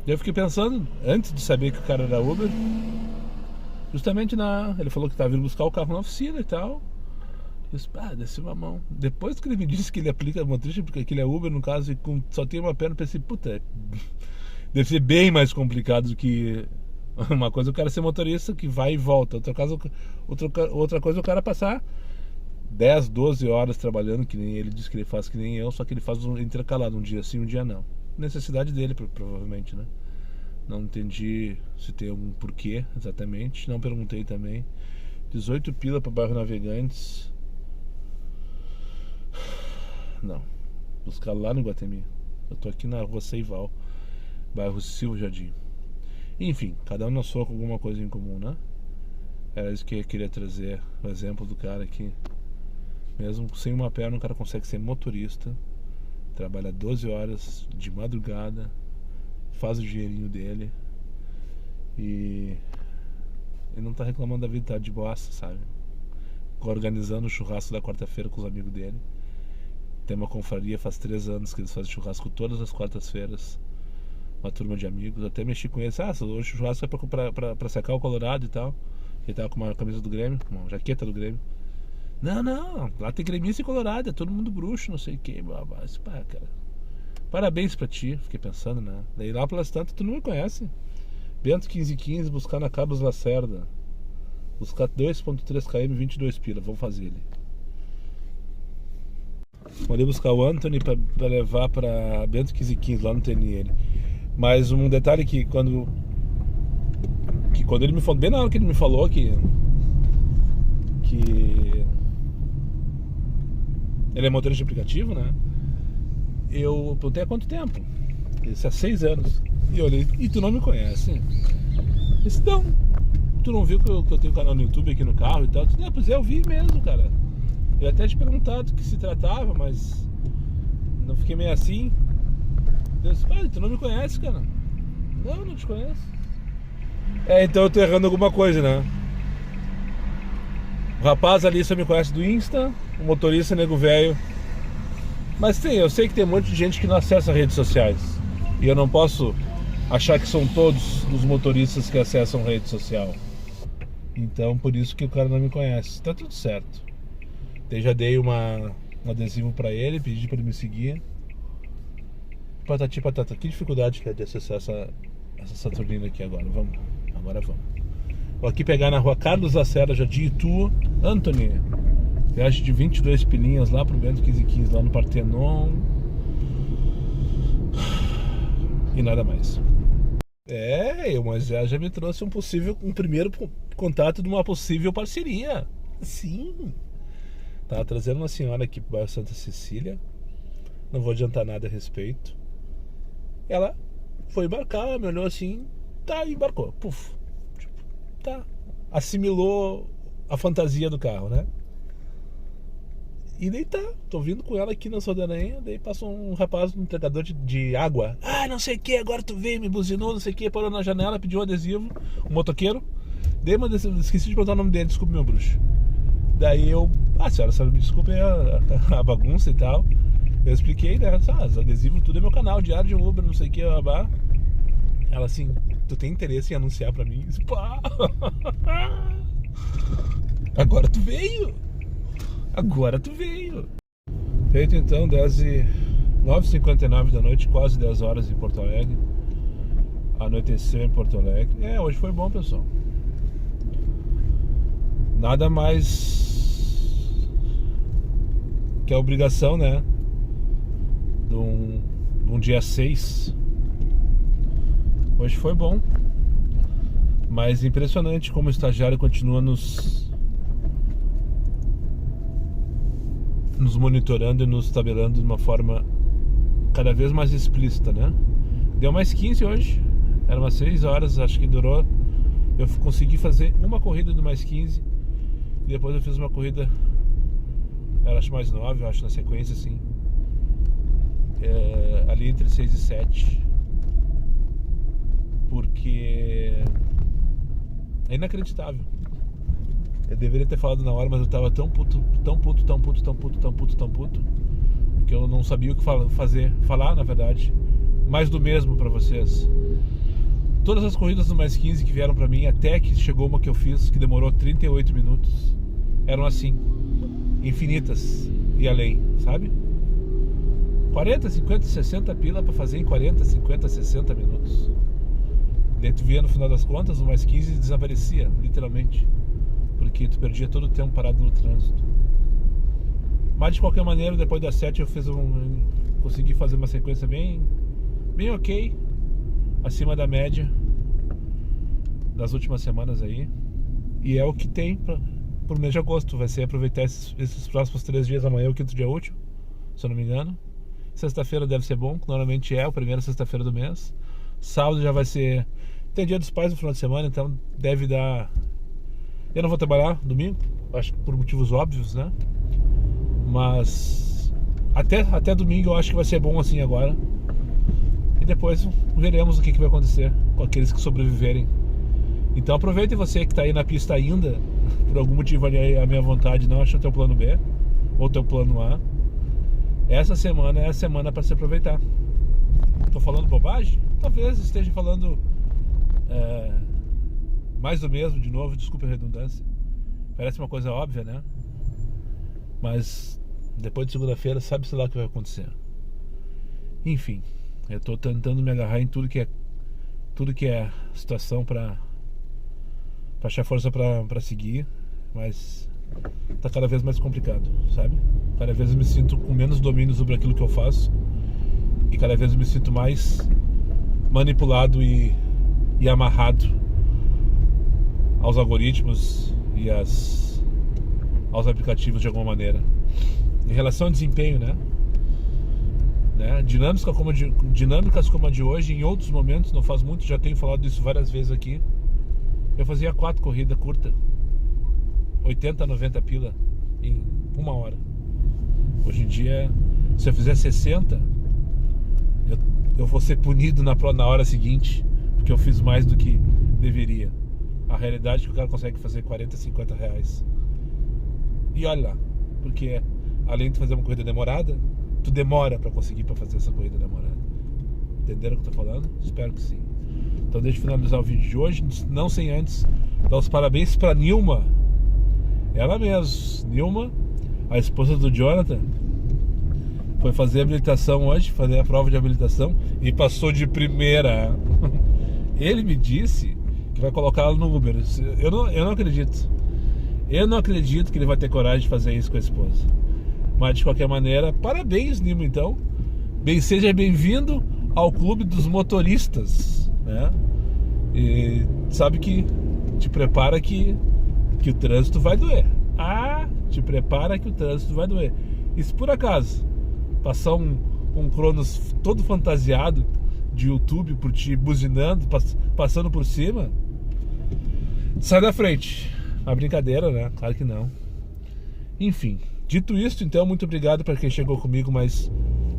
Eu fiquei pensando, antes de saber que o cara era Uber, justamente ele falou que estava vindo buscar o carro na oficina e tal. Eu disse, desceu uma mão. Depois que ele me disse que ele aplica motorista, porque ele é Uber no caso, e só tem uma perna, eu pensei, puta, deve ser bem mais complicado do que uma coisa o cara ser motorista que vai e volta, outra coisa o cara passar 10, 12 horas trabalhando, que nem ele diz que ele faz, que nem eu, só que ele faz intercalado, um dia sim, um dia não. Necessidade dele, provavelmente, né? Não entendi se tem algum porquê exatamente, não perguntei também. 18 pila para bairro Navegantes. Não. Buscar lá no Guatemi. Eu tô aqui na rua Seival, bairro Silva Jardim. Enfim, cada um na sua com alguma coisa em comum, né? Era isso que eu queria trazer, o exemplo do cara que, mesmo sem uma perna, o cara consegue ser motorista, trabalha 12 horas de madrugada, faz o dinheirinho dele e não tá reclamando da vida, tá de boassa, sabe? Organizando o churrasco da quarta-feira com os amigos dele. Tem uma confraria, faz 3 anos que eles fazem churrasco todas as quartas-feiras. Uma turma de amigos, até mexi com eles. Hoje o churrasco é pra secar o Colorado e tal. Ele tava com uma camisa do Grêmio, uma jaqueta do Grêmio. Não, lá tem gremista e Colorado, é todo mundo bruxo, não sei o que. Pá, cara, parabéns pra ti, fiquei pensando, né? Daí lá pelas tantas, tu não me conhece. Bento 1515, buscar na Carlos Lacerda. Buscar 2.3 km, 22 pila, vamos fazer ele. Mandei buscar o Anthony pra levar pra Bento 1515, lá no TNL. Mas um detalhe que quando ele me falou, bem na hora que ele me falou que ele é motorista de aplicativo, né? Eu perguntei há quanto tempo? Ele disse há 6 anos. E eu olhei, e tu não me conhece? Eu disse, não. Tu não viu que eu tenho um canal no YouTube aqui no carro e tal? Eu disse, pois é, eu vi mesmo, cara. Eu até te perguntado do que se tratava, mas não fiquei meio assim. Eu disse, tu não me conhece, cara? Não te conheço. Então eu tô errando alguma coisa, né? O rapaz ali só me conhece do Insta, o motorista nego velho. Mas eu sei que tem um monte de gente que não acessa redes sociais. E eu não posso achar que são todos os motoristas que acessam rede social. Então por isso que o cara não me conhece. Tá tudo certo. Eu já dei um adesivo pra ele, pedi pra ele me seguir. Patati patata, que dificuldade que é de acessar essa Saturnina aqui agora. Agora vamos. Vou aqui pegar na rua Carlos Lacerda, Jardim Itu, Anthony. Viagem de 22 pilinhas lá pro Bento 1515, lá no Partenon. E nada mais. O Moisés já me trouxe um primeiro contato de uma possível parceria. Sim. Tava trazendo uma senhora aqui pro bairro Santa Cecília. Não vou adiantar nada a respeito. Ela foi embarcar, me olhou assim, embarcou. Puf. Assimilou a fantasia do carro, né? E daí tô vindo com ela aqui na Saldanha. Daí passou um rapaz, um entregador de água. Não sei o que, agora tu veio, me buzinou, não sei o que, parou na janela, pediu um adesivo, um motoqueiro. Daí esqueci de botar o nome dele, desculpe meu bruxo. Daí senhora, me desculpe a bagunça e tal. Eu expliquei, né? Os adesivos, tudo é meu canal, diário de Uber, não sei o que, babá. Ela assim, tu tem interesse em anunciar pra mim? Disse, pá! Agora tu veio! Feito então, 9h59 da noite, quase 10 horas em Porto Alegre. Anoiteceu em Porto Alegre. Hoje foi bom, pessoal. Nada mais que a obrigação, né? De um dia 6. Hoje foi bom. Mas impressionante como o estagiário continua nos monitorando e nos tabelando de uma forma cada vez mais explícita, né? Deu mais 15 hoje. Era umas 6 horas, acho que durou. Eu consegui fazer uma corrida do mais 15. E depois eu fiz uma corrida, era acho mais 9, eu acho, na sequência assim. Ali entre 6 e 7. Porque é inacreditável. Eu deveria ter falado na hora, mas eu tava tão puto, que eu não sabia o que falar, na verdade. Mais do mesmo pra vocês. Todas as corridas do mais 15 que vieram pra mim, até que chegou uma que eu fiz, que demorou 38 minutos, eram assim, infinitas e além, sabe? 40, 50, 60 pila pra fazer em 40, 50, 60 minutos. Daí tu via no final das contas, o mais 15 desaparecia, literalmente. Porque tu perdia todo o tempo parado no trânsito. Mas de qualquer maneira, depois das 7 eu consegui fazer uma sequência bem ok, acima da média das últimas semanas aí. E é o que tem pro mês de agosto. Vai ser aproveitar esses próximos 3 dias, amanhã é o 5º dia útil, se eu não me engano. Sexta-feira deve ser bom, normalmente é a primeira sexta-feira do mês. Sábado já vai ser... Tem Dia dos Pais no final de semana, então deve dar... Eu não vou trabalhar domingo, acho que por motivos óbvios, né? Mas até domingo eu acho que vai ser bom assim agora. E depois veremos o que vai acontecer com aqueles que sobreviverem. Então aproveite você que está aí na pista ainda, por algum motivo ali a minha vontade não achou teu plano B ou teu plano A. Essa semana é a semana para se aproveitar. Tô falando bobagem? Talvez esteja falando mais do mesmo de novo, desculpe a redundância. Parece uma coisa óbvia, né? Mas depois de segunda-feira sabe-se lá o que vai acontecer. Enfim, eu tô tentando me agarrar em tudo que é situação para achar força para seguir, mas tá cada vez mais complicado, sabe? Cada vez eu me sinto com menos domínio sobre aquilo que eu faço e cada vez eu me sinto mais manipulado e amarrado aos algoritmos e aos aplicativos de alguma maneira. Em relação ao desempenho, né? Dinâmicas como a de hoje, em outros momentos, não faz muito, já tenho falado isso várias vezes aqui. Eu fazia 4 corridas curtas, 80, 90 pila em 1 hora. Hoje em dia, se eu fizer 60, eu vou ser punido na hora seguinte, porque eu fiz mais do que deveria. A realidade é que o cara consegue fazer 40, 50 reais. E olha lá, porque além de fazer uma corrida demorada, tu demora para conseguir fazer essa corrida demorada. Entenderam o que eu tô falando? Espero que sim. Então deixa eu finalizar o vídeo de hoje, não sem antes dar os parabéns para Nilma. Ela mesma, Nilma, a esposa do Jonathan, foi fazer a habilitação hoje, fazer a prova de habilitação e passou de primeira. Ele me disse que vai colocá-la no Uber. Eu não acredito. Eu não acredito que ele vai ter coragem de fazer isso com a esposa. Mas de qualquer maneira, parabéns, Nilma, então. Seja bem-vindo ao clube dos motoristas, né? E sabe que te prepara que o trânsito vai doer. Te prepara que o trânsito vai doer. E se por acaso passar um Cronos todo fantasiado de YouTube por ti, buzinando, passando por cima, sai da frente. Uma brincadeira, né? Claro que não. Enfim, dito isso, então, muito obrigado para quem chegou comigo mais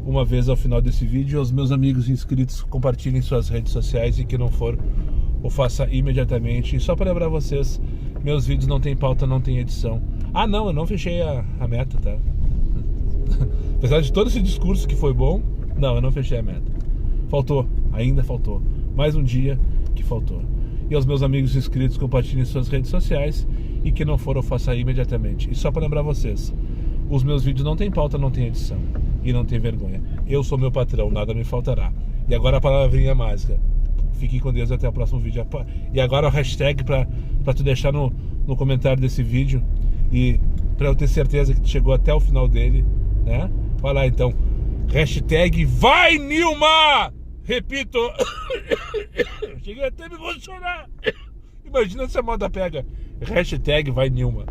uma vez ao final desse vídeo. Aos meus amigos inscritos, compartilhem suas redes sociais e que não for, o faça imediatamente. E só para lembrar vocês, meus vídeos não tem pauta, não tem edição. Não, eu não fechei a meta, tá? Apesar de todo esse discurso que foi bom, não, eu não fechei a meta. Ainda faltou. Mais um dia que faltou. E aos meus amigos inscritos, compartilhem suas redes sociais e que não for, eu faça imediatamente. E só para lembrar vocês, os meus vídeos não tem pauta, não tem edição e não tem vergonha. Eu sou meu patrão, nada me faltará. E agora a palavrinha mágica. Fiquem com Deus, até o próximo vídeo. E agora o hashtag para tu deixar no comentário desse vídeo e para eu ter certeza que tu chegou até o final dele, né? Vai lá então. Hashtag vai, Nilma! Repito. Cheguei até a me emocionar. Imagina se a moda pega. Hashtag vai, Nilma.